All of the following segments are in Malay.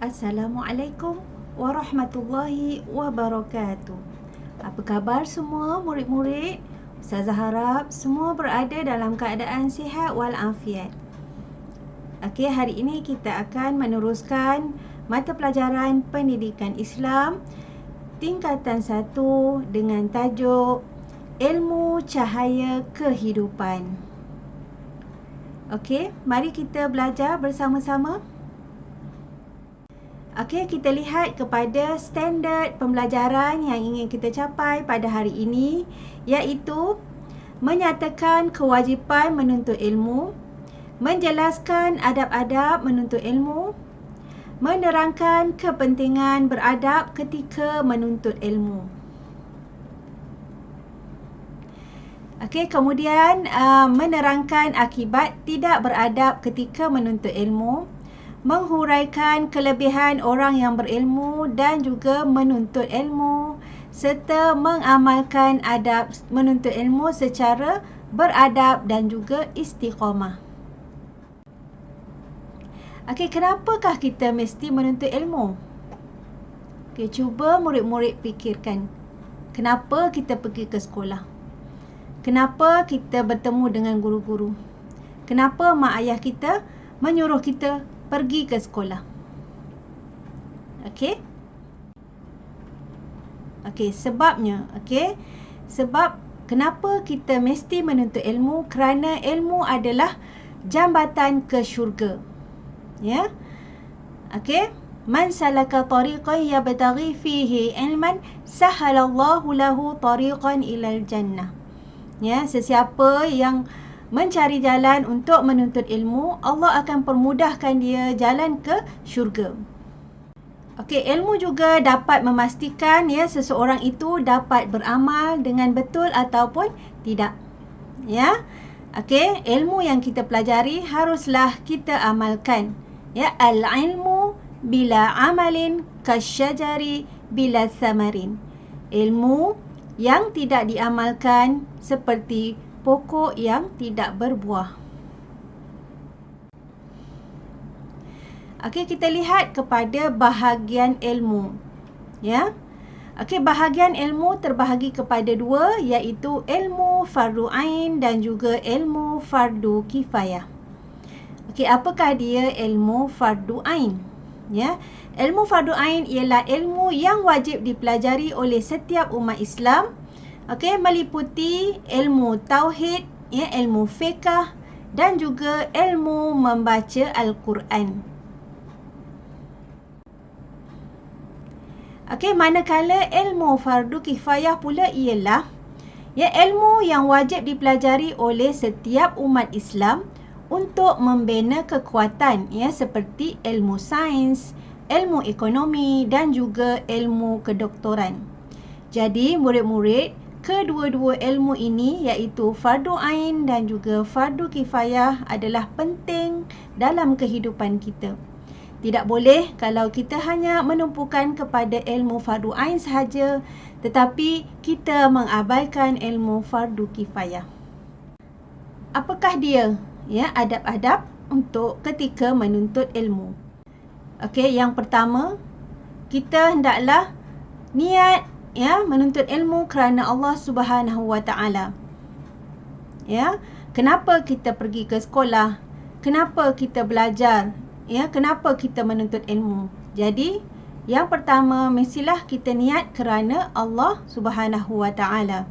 Assalamualaikum warahmatullahi wabarakatuh. Apa khabar semua murid-murid? Ustazah harap semua berada dalam keadaan sihat walafiat. Okey, hari ini kita akan meneruskan mata pelajaran Pendidikan Islam tingkatan 1 dengan tajuk Ilmu Cahaya Kehidupan. Okey, mari kita belajar bersama-sama. Okey, kita lihat kepada standard pembelajaran yang ingin kita capai pada hari ini, iaitu menyatakan kewajipan menuntut ilmu, menjelaskan adab-adab menuntut ilmu, menerangkan kepentingan beradab ketika menuntut ilmu. Okey, kemudian menerangkan akibat tidak beradab ketika menuntut ilmu, menghuraikan kelebihan orang yang berilmu dan juga menuntut ilmu, serta mengamalkan adab menuntut ilmu secara beradab dan juga istiqamah. Okey, kenapakah kita mesti menuntut ilmu? Okey, cuba murid-murid fikirkan. Kenapa kita pergi ke sekolah? Kenapa kita bertemu dengan guru-guru? Kenapa mak ayah kita menyuruh kita pergi ke sekolah? Okey? Okey, sebabnya, okey? Sebab kenapa kita mesti menuntut ilmu? Kerana ilmu adalah jambatan ke syurga. Ya? Okey? Man salaka tariqan yabtaghi fihi ilman sahalallahu lahu tariqan ilal jannah. Ya, sesiapa yang mencari jalan untuk menuntut ilmu, Allah akan permudahkan dia jalan ke syurga. Okey, ilmu juga dapat memastikan seseorang itu dapat beramal dengan betul ataupun tidak. Ya. Okey, ilmu yang kita pelajari haruslah kita amalkan. Ya, al-ilmu bila amalin kasyajari bila samarin. Ilmu yang tidak diamalkan seperti pokok yang tidak berbuah. Okey, kita lihat kepada bahagian ilmu. Ya. Okey, bahagian ilmu terbahagi kepada dua, iaitu ilmu fardu ain dan juga ilmu fardu kifayah. Okey, apakah dia ilmu fardu ain? Ya. Ilmu fardu ain ialah ilmu yang wajib dipelajari oleh setiap umat Islam. Okey, meliputi ilmu tauhid, ilmu fiqh dan juga ilmu membaca Al-Quran. Okey, manakala ilmu fardu kifayah pula ialah ilmu yang wajib dipelajari oleh setiap umat Islam untuk membina kekuatan, seperti ilmu sains, ilmu ekonomi dan juga ilmu kedoktoran. Jadi, murid-murid, kedua-dua ilmu ini iaitu fardu ain dan juga fardu kifayah adalah penting dalam kehidupan kita. Tidak boleh kalau kita hanya menumpukan kepada ilmu fardu ain sahaja, tetapi kita mengabaikan ilmu fardu kifayah. Apakah dia? Adab-adab untuk ketika menuntut ilmu. Okey, yang pertama, kita hendaklah niat menuntut ilmu kerana Allah Subhanahu Wa Taala. Ya, kenapa kita pergi ke sekolah? Kenapa kita belajar? Kenapa kita menuntut ilmu? Jadi, yang pertama mestilah kita niat kerana Allah Subhanahu Wa Taala.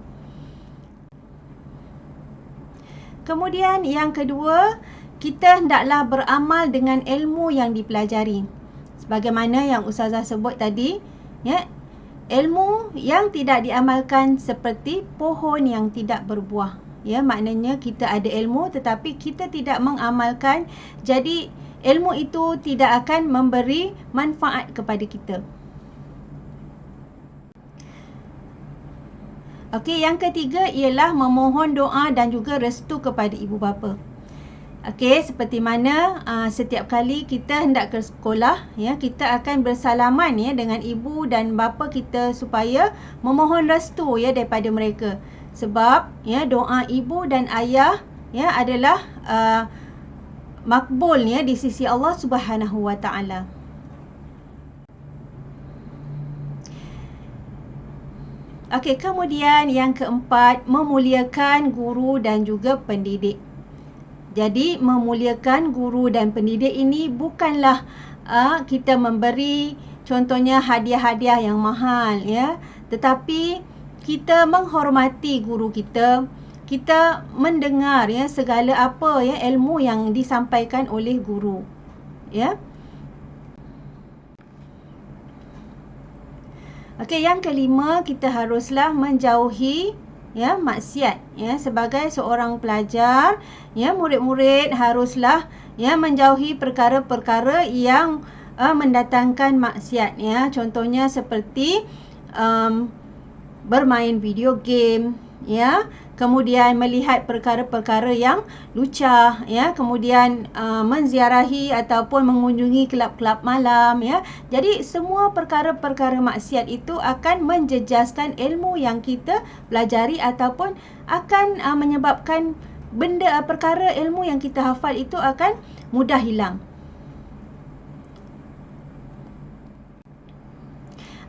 Kemudian yang kedua, kita hendaklah beramal dengan ilmu yang dipelajari. Sebagaimana yang Ustazah sebut tadi, ilmu yang tidak diamalkan seperti pohon yang tidak berbuah. Maknanya kita ada ilmu tetapi kita tidak mengamalkan, jadi ilmu itu tidak akan memberi manfaat kepada kita. Okey, yang ketiga ialah memohon doa dan juga restu kepada ibu bapa. Okey, seperti mana setiap kali kita hendak ke sekolah, kita akan bersalaman dengan ibu dan bapa kita supaya memohon restu daripada mereka. Sebab doa ibu dan ayah adalah makbul di sisi Allah Subhanahu Wa Taala. Okey, kemudian yang keempat, memuliakan guru dan juga pendidik. Jadi memuliakan guru dan pendidik ini bukanlah kita memberi contohnya hadiah-hadiah yang mahal, ya, tetapi kita menghormati guru kita, kita mendengar, ya, segala apa, ya, ilmu yang disampaikan oleh guru, ya. Okey, yang kelima, kita haruslah menjauhi, ya, maksiat, ya, sebagai seorang pelajar, ya, murid-murid haruslah, ya, menjauhi perkara-perkara yang mendatangkan maksiat, ya. Contohnya seperti bermain video game, ya, kemudian melihat perkara-perkara yang lucah, ya, kemudian menziarahi ataupun mengunjungi kelab-kelab malam, ya. Jadi semua perkara-perkara maksiat itu akan menjejaskan ilmu yang kita pelajari ataupun akan menyebabkan perkara ilmu yang kita hafal itu akan mudah hilang.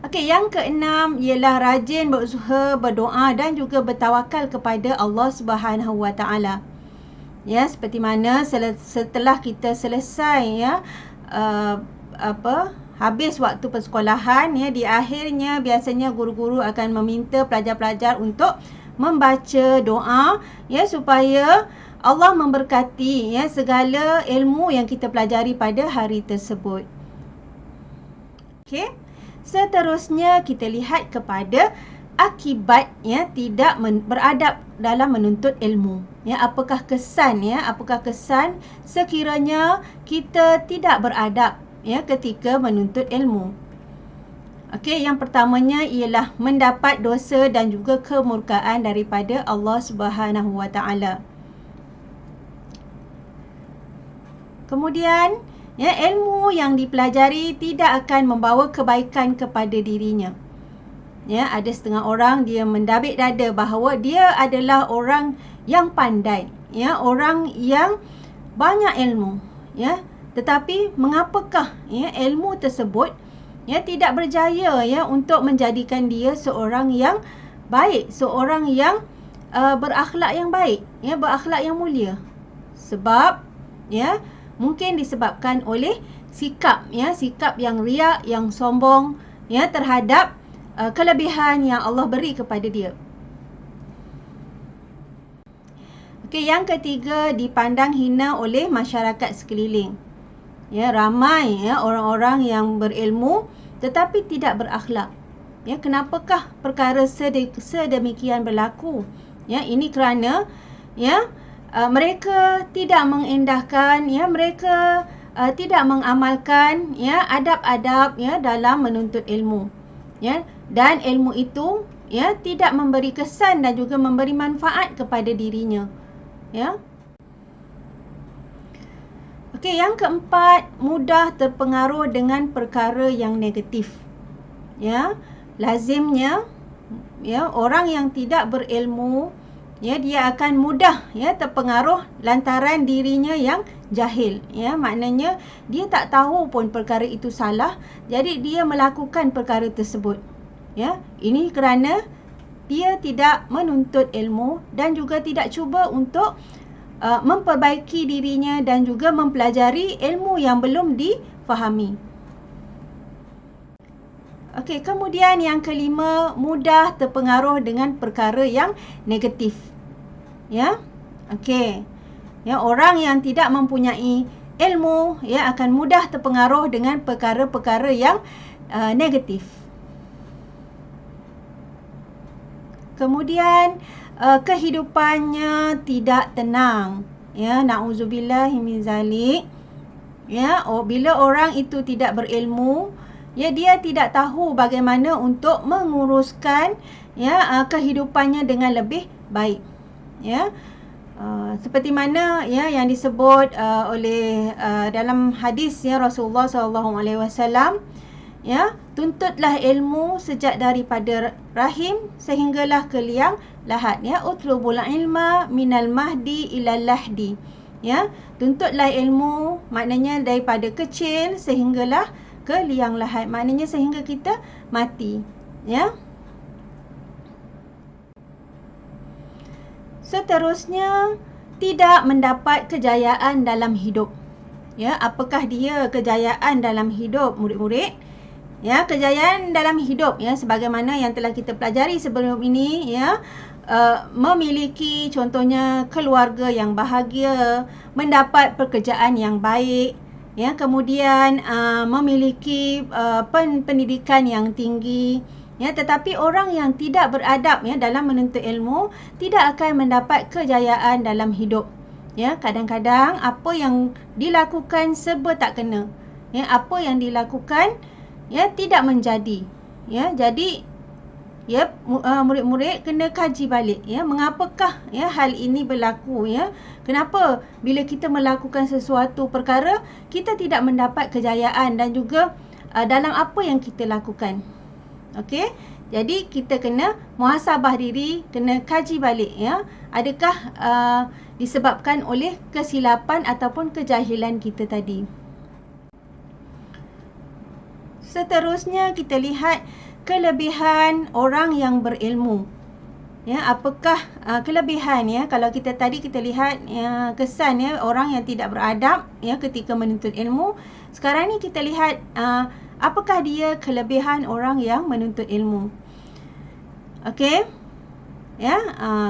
Okey, yang keenam ialah rajin berusaha, berdoa dan juga bertawakal kepada Allah Subhanahu Wa Taala. Ya, seperti mana setelah kita selesai, ya, habis waktu persekolahan, ya, di akhirnya biasanya guru-guru akan meminta pelajar-pelajar untuk membaca doa, ya, supaya Allah memberkati, ya, segala ilmu yang kita pelajari pada hari tersebut. Okey. Seterusnya kita lihat kepada akibat, ya, tidak beradab dalam menuntut ilmu. Ya, apakah kesan, ya, apakah kesan sekiranya kita tidak beradab, ya, ketika menuntut ilmu. Okey, yang pertamanya ialah mendapat dosa dan juga kemurkaan daripada Allah Subhanahu Wa Taala. Kemudian, ya, ilmu yang dipelajari tidak akan membawa kebaikan kepada dirinya. Ya, ada setengah orang dia mendabik dada bahawa dia adalah orang yang pandai, ya, orang yang banyak ilmu, ya. Tetapi mengapakah, ya, ilmu tersebut, ya, tidak berjaya, ya, untuk menjadikan dia seorang yang baik, seorang yang berakhlak yang baik, ya, berakhlak yang mulia. Sebab, ya, mungkin disebabkan oleh sikap, ya, sikap yang riak, yang sombong, ya, terhadap kelebihan yang Allah beri kepada dia. Okey, yang ketiga, dipandang hina oleh masyarakat sekeliling. Ya, ramai, ya, orang-orang yang berilmu tetapi tidak berakhlak. Ya, kenapakah perkara sedemikian berlaku? Ya, ini kerana, ya, mereka tidak mengindahkan, ya, mereka tidak mengamalkan, ya, adab-adab, ya, dalam menuntut ilmu, ya, dan ilmu itu, ya, tidak memberi kesan dan juga memberi manfaat kepada dirinya, ya. Okey, yang keempat, mudah terpengaruh dengan perkara yang negatif. Ya, lazimnya, ya, orang yang tidak berilmu, ya, dia akan mudah, ya, terpengaruh lantaran dirinya yang jahil, ya, maknanya dia tak tahu pun perkara itu salah, jadi dia melakukan perkara tersebut, ya. Ini kerana dia tidak menuntut ilmu dan juga tidak cuba untuk memperbaiki dirinya dan juga mempelajari ilmu yang belum difahami. Okey, kemudian yang kelima, mudah terpengaruh dengan perkara yang negatif. Ya. Okey. Ya, orang yang tidak mempunyai ilmu, ya, akan mudah terpengaruh dengan perkara-perkara yang negatif. Kemudian kehidupannya tidak tenang. Ya, na'udzubillahi min zalik. Ya, bila orang itu tidak berilmu, ya, dia tidak tahu bagaimana untuk menguruskan, ya, kehidupannya dengan lebih baik. Ya. Seperti mana, ya, yang disebut oleh dalam hadis, ya, Rasulullah SAW, ya, tuntutlah ilmu sejak daripada rahim sehinggalah ke liang lahat, ya, utlubul ilma minal mahdi ilal lahdi. Ya, tuntutlah ilmu maknanya daripada kecil sehinggalah ke liang lahat, maknanya sehingga kita mati, ya. Seterusnya, tidak mendapat kejayaan dalam hidup. Ya, apakah dia kejayaan dalam hidup, murid-murid? Ya, kejayaan dalam hidup, ya, sebagaimana yang telah kita pelajari sebelum ini, ya, memiliki contohnya keluarga yang bahagia, mendapat pekerjaan yang baik, ya, kemudian memiliki pendidikan yang tinggi, ya, tetapi orang yang tidak beradab, ya, dalam menuntut ilmu tidak akan mendapat kejayaan dalam hidup. Ya, kadang-kadang apa yang dilakukan serba tak kena. Ya, apa yang dilakukan, ya, tidak menjadi. Ya, jadi, ya, murid-murid kena kaji balik, ya, mengapakah, ya, hal ini berlaku, ya. Kenapa bila kita melakukan sesuatu perkara kita tidak mendapat kejayaan dan juga dalam apa yang kita lakukan. Okey, jadi kita kena muhasabah diri, kena kaji balik, ya. Adakah disebabkan oleh kesilapan ataupun kejahilan kita tadi. Seterusnya kita lihat kelebihan orang yang berilmu. Ya, apakah kelebihan, ya? Kalau kita tadi kita lihat kesan, ya, orang yang tidak beradab, ya, ketika menuntut ilmu. Sekarang ni kita lihat apakah dia kelebihan orang yang menuntut ilmu. Okey. Ya,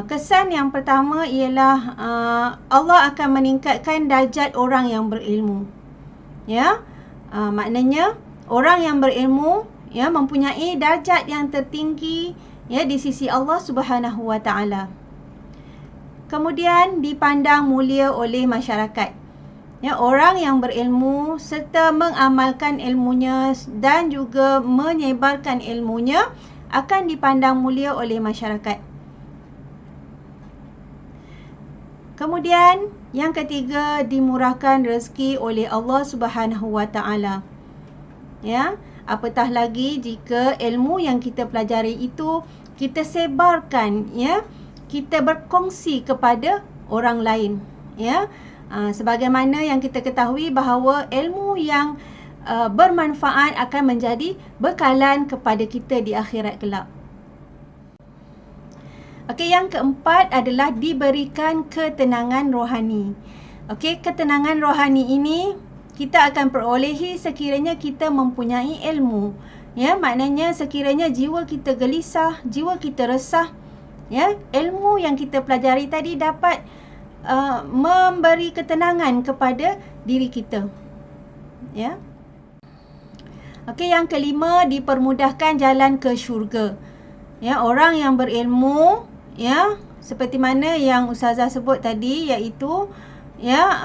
kesan yang pertama ialah Allah akan meningkatkan darjat orang yang berilmu. Ya, maknanya orang yang berilmu, ya, mempunyai darjat yang tertinggi, ya, di sisi Allah Subhanahu Wa Taala. Kemudian dipandang mulia oleh masyarakat. Ya, orang yang berilmu serta mengamalkan ilmunya dan juga menyebarkan ilmunya akan dipandang mulia oleh masyarakat. Kemudian yang ketiga, dimurahkan rezeki oleh Allah Subhanahu Wa Taala. Ya, apatah lagi jika ilmu yang kita pelajari itu kita sebarkan, ya, kita berkongsi kepada orang lain, ya. Sebagaimana yang kita ketahui bahawa ilmu yang bermanfaat akan menjadi bekalan kepada kita di akhirat kelak. Okey, yang keempat adalah diberikan ketenangan rohani. Okey, ketenangan rohani ini kita akan perolehi sekiranya kita mempunyai ilmu. Ya, maknanya sekiranya jiwa kita gelisah, jiwa kita resah, ya, ilmu yang kita pelajari tadi dapat memberi ketenangan kepada diri kita. Ya. Okey, yang kelima, dipermudahkan jalan ke syurga. Ya, orang yang berilmu, ya, seperti mana yang Ustazah sebut tadi, iaitu, ya,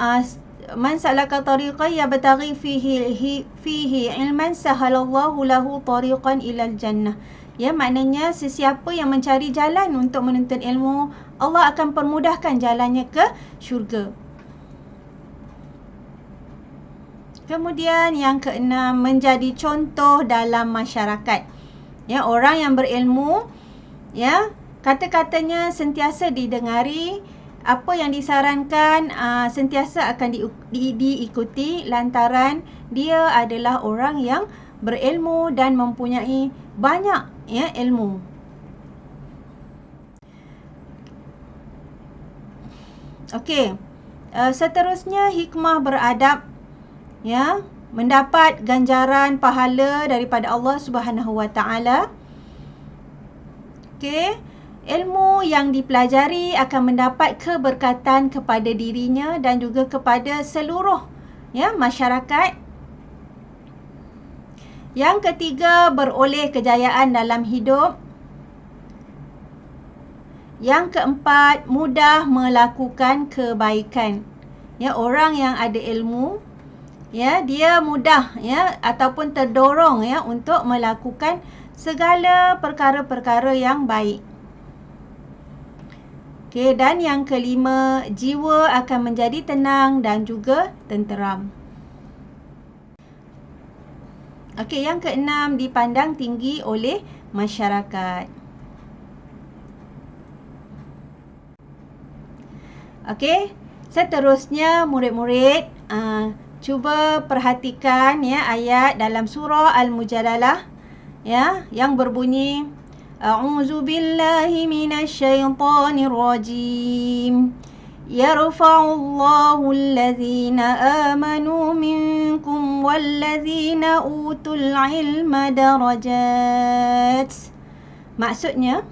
man salaka tariqan yabtaghi fihi ilman sahalallahu lahu tariqan ilal jannah. Ya, maknanya sesiapa yang mencari jalan untuk menuntut ilmu, Allah akan permudahkan jalannya ke syurga. Kemudian yang keenam, menjadi contoh dalam masyarakat. Ya, orang yang berilmu, ya, kata-katanya sentiasa didengari, apa yang disarankan sentiasa akan diikuti lantaran dia adalah orang yang berilmu dan mempunyai banyak, ya, ilmu. Okey. Seterusnya hikmah beradab, ya, mendapat ganjaran pahala daripada Allah Subhanahu Wa Taala. Okey. Ilmu yang dipelajari akan mendapat keberkatan kepada dirinya dan juga kepada seluruh, ya, masyarakat. Yang ketiga, beroleh kejayaan dalam hidup. Yang keempat, mudah melakukan kebaikan. Ya, orang yang ada ilmu, ya, dia mudah, ya, ataupun terdorong, ya, untuk melakukan segala perkara-perkara yang baik. Okey, dan yang kelima, jiwa akan menjadi tenang dan juga tenteram. Okey, yang keenam, dipandang tinggi oleh masyarakat. Okey, seterusnya murid-murid cuba perhatikan, ya, ayat dalam surah Al-Mujadalah, ya, yang berbunyi A'udzu billahi minasyaitonir rajim. Yarfa'ullahu allazina amanu minkum wallazina utul ilma darajat. Maksudnya,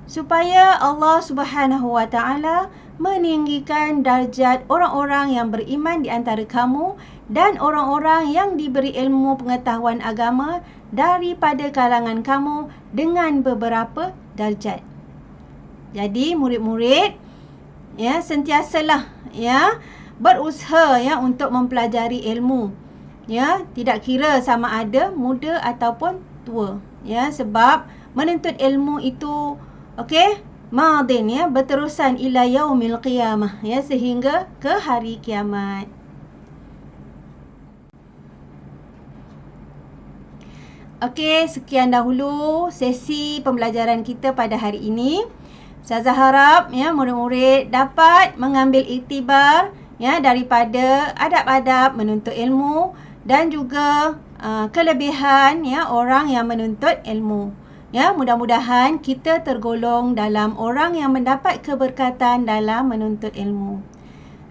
supaya Allah Subhanahu wa taala meninggikan darjat orang-orang yang beriman di antara kamu dan orang-orang yang diberi ilmu pengetahuan agama daripada kalangan kamu dengan beberapa darjat. Jadi murid-murid ya sentiasalah ya berusaha ya untuk mempelajari ilmu. Ya, tidak kira sama ada muda ataupun tua. Ya, sebab menuntut ilmu itu madin ya, berterusan ila yaumil qiyamah ya, sehingga ke hari kiamat. Sekian dahulu sesi pembelajaran kita pada hari ini. Ustazah harap ya murid-murid dapat mengambil iktibar ya daripada adab-adab menuntut ilmu dan juga kelebihan ya orang yang menuntut ilmu. Ya, mudah-mudahan kita tergolong dalam orang yang mendapat keberkatan dalam menuntut ilmu.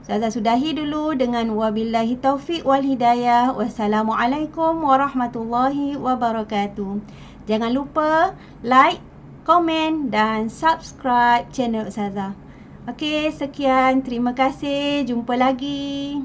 Ustazah sudahi dulu dengan wabillahi taufiq wal hidayah. Wassalamualaikum warahmatullahi wabarakatuh. Jangan lupa like, komen dan subscribe channel Ustazah. Sekian. Terima kasih. Jumpa lagi.